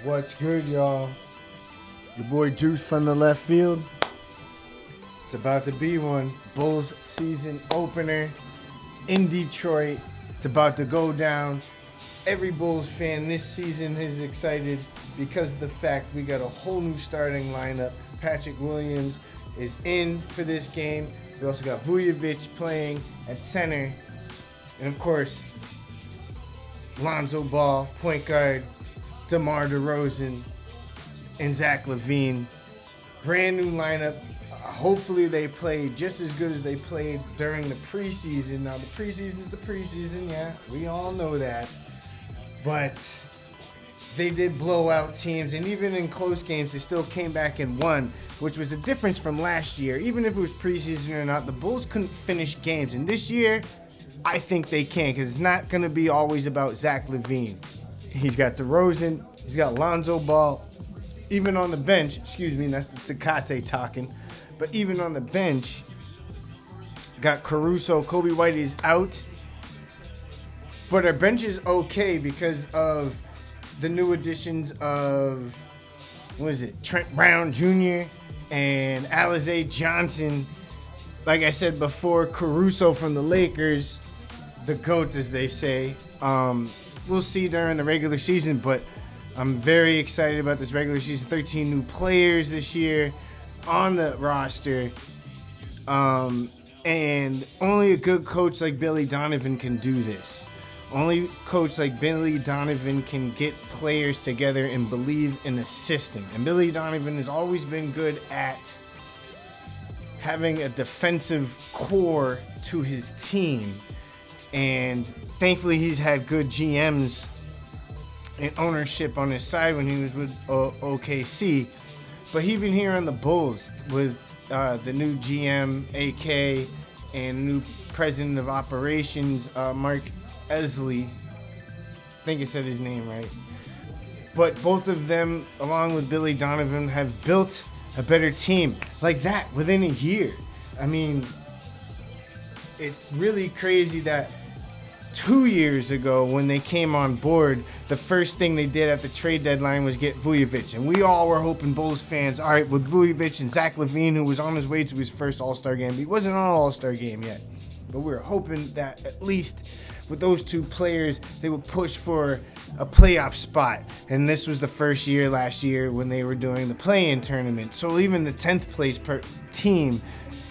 What's good, y'all? Your boy Juice from the left field. It's about to be one. Bulls season opener in Detroit. It's about to go down. Every Bulls fan this season is excited because of the fact we got a whole new starting lineup. Patrick Williams is in for this game. We also got Vujovic playing at center. And of course, Lonzo Ball, point guard, DeMar DeRozan, and Zach LaVine. Brand new lineup. Hopefully they play just as good as they played during the preseason. Now, the preseason is the preseason, yeah. We all know that. But they did blow out teams, and even in close games, they still came back and won, which was a difference from last year. Even if it was preseason or not, the Bulls couldn't finish games. And this year, I think they can, because it's not going to be always about Zach LaVine. He's got DeRozan, he's got Lonzo Ball. Even on the bench, that's the Tecate talking, but even on the bench, got Caruso, Kobe White is out. But our bench is okay because of the new additions of, Trent Brown Jr. and Alize Johnson. Like I said before, Caruso from the Lakers, the GOAT as they say. We'll see during the regular season, but I'm very excited about this regular season. 13 new players this year on the roster. And only a good coach like Billy Donovan can do this. Only coach like Billy Donovan can get players together and believe in the system. And Billy Donovan has always been good at having a defensive core to his team. And thankfully he's had good GMs and ownership on his side when he was with OKC. But even here on the Bulls with the new GM, AK, and new president of operations, Mark Esley. I think I said his name right. But both of them, along with Billy Donovan, have built a better team like that within a year. I mean, it's really crazy that 2 years ago when they came on board, the first thing they did at the trade deadline was get Vujovic. And we all were hoping, Bulls fans, all right, with Vujovic and Zach LaVine, who was on his way to his first All-Star game. He wasn't on an All-Star game yet. But we were hoping that at least with those two players, they would push for a playoff spot. And this was the first year last year when they were doing the play-in tournament. So even the 10th place team,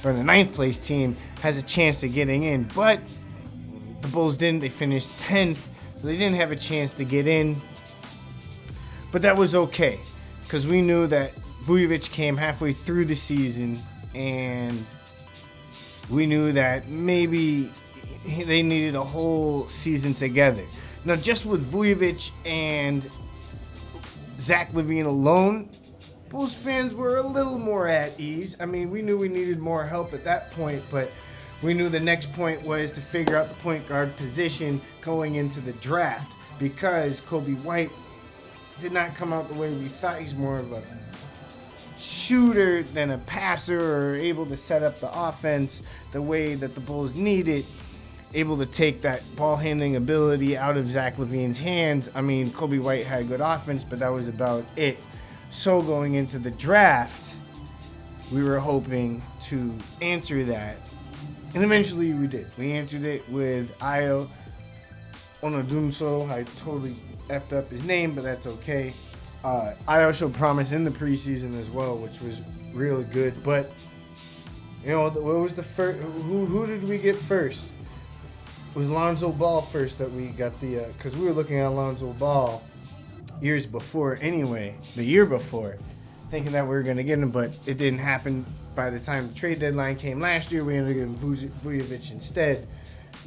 or the 9th place team, has a chance to getting in. But the Bulls didn't. They finished 10th, so they didn't have a chance to get in. But that was okay, because we knew that Vujovic came halfway through the season, and we knew that maybe they needed a whole season together. Now, just with Vujovic and Zach LaVine alone, Bulls fans were a little more at ease. I mean, we knew we needed more help at that point, but we knew the next point was to figure out the point guard position going into the draft, because Kobe White did not come out the way we thought. He's more of a shooter than a passer, or able to set up the offense the way that the Bulls needed, able to take that ball handling ability out of Zach LaVine's hands. I mean, Kobe White had good offense, but that was about it. So going into the draft, we were hoping to answer that. And eventually we did. We answered it with Ayo Onodunso. I totally effed up his name, but that's okay. Ayo showed promise in the preseason as well, which was really good. But, what was the first? Who did we get first? It was Lonzo Ball first that we got because we were looking at Lonzo Ball years before anyway, the year before, thinking that we were going to get him, but it didn't happen. By the time the trade deadline came last year, we ended up getting Vujovic instead.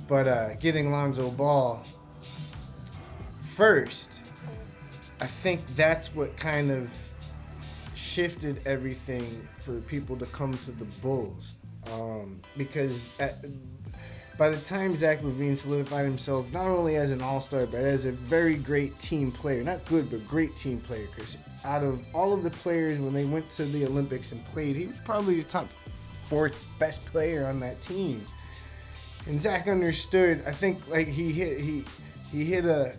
But getting Lonzo Ball first, I think that's what kind of shifted everything for people to come to the Bulls. Because by the time Zach LaVine solidified himself not only as an all-star, but as a very great team player, not good, but great team player, because out of all of the players, when they went to the Olympics and played, he was probably the top 4th best player on that team. And Zach understood. I think like he hit a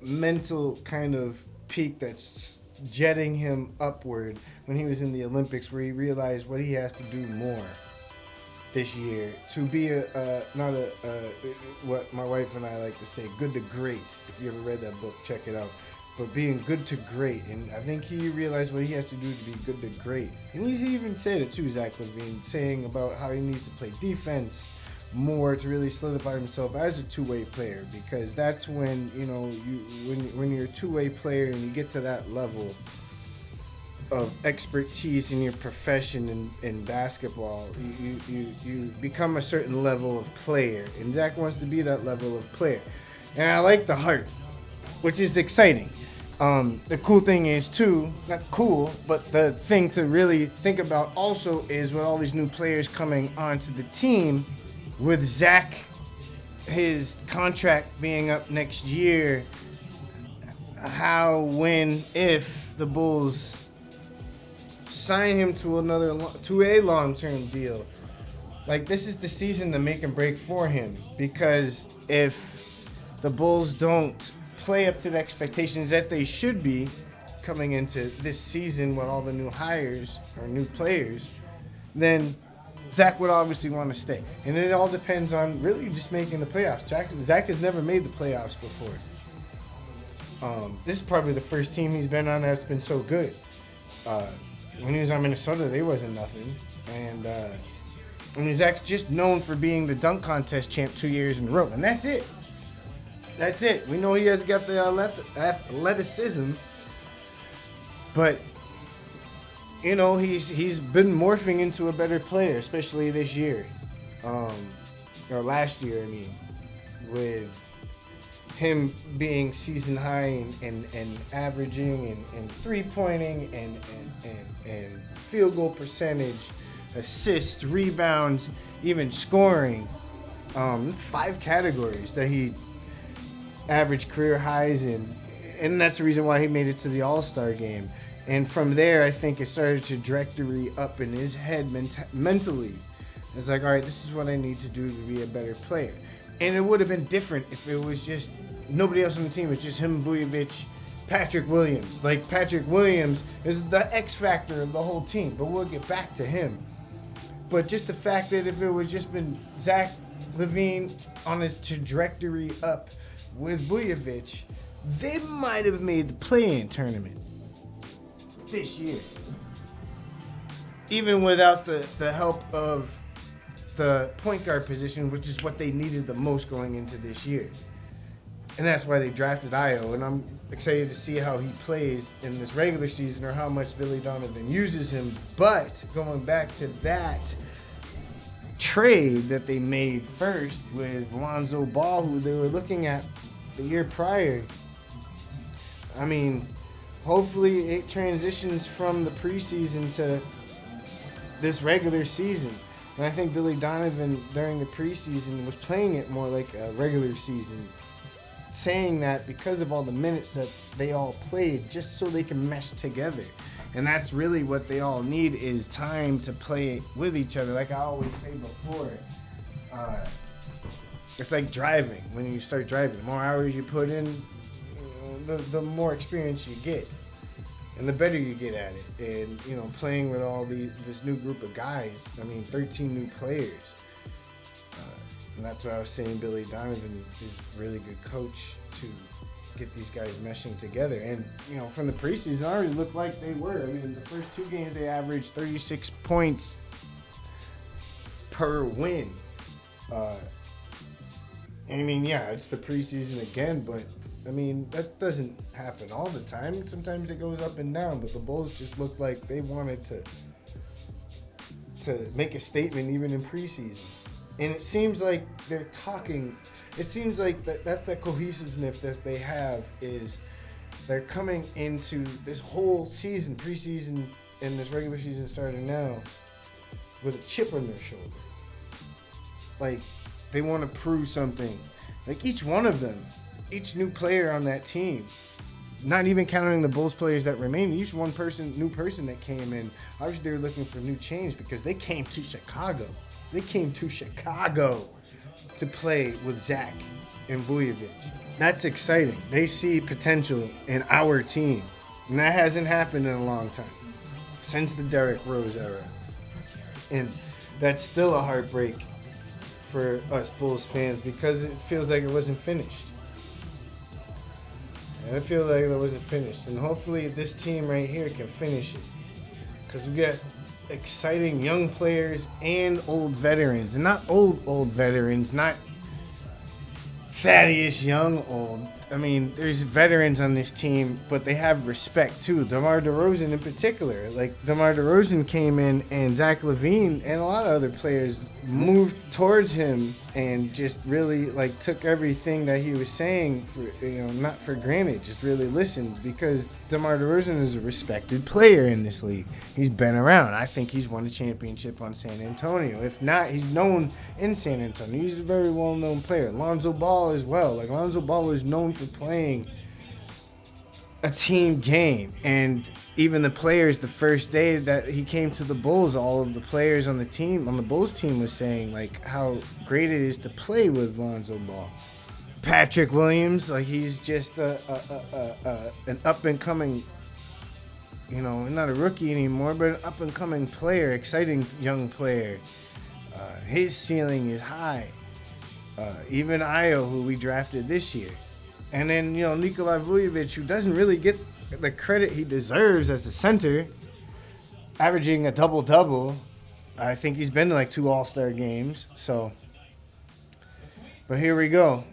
mental kind of peak that's jetting him upward when he was in the Olympics, where he realized what he has to do more this year to be what my wife and I like to say, good to great. If you ever read that book, check it out. But being good to great, and I think he realized what he has to do to be good to great. And he's even said it too, Zach LaVine, saying about how he needs to play defense more to really solidify himself as a two-way player, because that's when, you know, when you're a two-way player and you get to that level of expertise in your profession in basketball, you become a certain level of player, and Zach wants to be that level of player. And I like the heart, which is exciting. The cool thing is too, not cool, but the thing to really think about also is with all these new players coming onto the team, with Zach, his contract being up next year, how, when, if the Bulls sign him to a long-term deal, like, this is the season to make and break for him, because if the Bulls don't play up to the expectations that they should be coming into this season with all the new hires or new players, then Zach would obviously want to stay. And it all depends on really just making the playoffs. Zach has never made the playoffs before. This is probably the first team he's been on that's been so good. When he was on Minnesota, they wasn't nothing. And I mean, Zach's just known for being the dunk contest champ 2 years in a row. And that's it. That's it. We know he has got the athleticism. But, you know, he's been morphing into a better player, especially this year. Or last year, I mean. With him being season high and averaging and three-pointing and field goal percentage, assists, rebounds, even scoring. 5 categories that he averaged career highs in. And that's the reason why he made it to the All-Star game. And from there, I think it started to trajectory up in his head mentally. It's like, all right, this is what I need to do to be a better player. And it would have been different if it was just nobody else on the team. It's just him, Vujovic, Patrick Williams. Like, Patrick Williams is the X factor of the whole team, but we'll get back to him. But just the fact that if it would just been Zach LaVine on his trajectory up with Vujovic, they might have made the play-in tournament this year. Even without the help of the point guard position, which is what they needed the most going into this year. And that's why they drafted Io, and I'm excited to see how he plays in this regular season or how much Billy Donovan uses him. But going back to that trade that they made first with Lonzo Ball, who they were looking at the year prior, I mean, hopefully it transitions from the preseason to this regular season. And I think Billy Donovan during the preseason was playing it more like a regular season, saying that because of all the minutes that they all played, just so they can mesh together. And that's really what they all need, is time to play with each other. Like I always say before, it's like driving. When you start driving, the more hours you put in, the more experience you get. And the better you get at it. And, you know, playing with all this new group of guys, I mean, 13 new players. And that's what I was saying, Billy Donovan is a really good coach to get these guys meshing together. And, you know, from the preseason, it already looked like they were. I mean, the first 2 games, they averaged 36 points per win. I mean, yeah, it's the preseason again, but I mean, that doesn't happen all the time. Sometimes it goes up and down, but the Bulls just looked like they wanted to make a statement even in preseason. And it seems like they're talking. It seems like that's the cohesiveness that they have, is they're coming into this whole season, preseason and this regular season starting now, with a chip on their shoulder. Like, they want to prove something. Like, each one of them, each new player on that team, not even counting the Bulls players that remain, each new person that came in, obviously they were looking for new change because they came to Chicago. They came to Chicago to play with Zach and Vujovic. That's exciting. They see potential in our team. And that hasn't happened in a long time. Since the Derrick Rose era. And that's still a heartbreak for us Bulls fans because it feels like it wasn't finished. And I feel like it wasn't finished. And hopefully this team right here can finish it. Because we got exciting young players and old veterans. And not old veterans, not Thaddeus Young old. I mean, there's veterans on this team, but they have respect too. DeMar DeRozan in particular. Like, DeMar DeRozan came in, and Zach LaVine and a lot of other players moved towards him and just really like took everything that he was saying for, not for granted. Just really listened, because DeMar DeRozan is a respected player in this league. He's been around. I think he's won a championship on San Antonio. If not, he's known in San Antonio. He's a very well-known player. Lonzo Ball as well. Like, Lonzo Ball is known for playing a team game, and even the players, the first day that he came to the Bulls, all of the players on the Bulls team was saying like how great it is to play with Lonzo Ball. Patrick Williams, like, he's just an up and coming, not a rookie anymore, but an up and coming player, exciting young player. His ceiling is high. Even Io, who we drafted this year. And then, Nikola Vujovic, who doesn't really get the credit he deserves as a center, averaging a double-double. I think he's been to like 2 All-Star games. So, but here we go.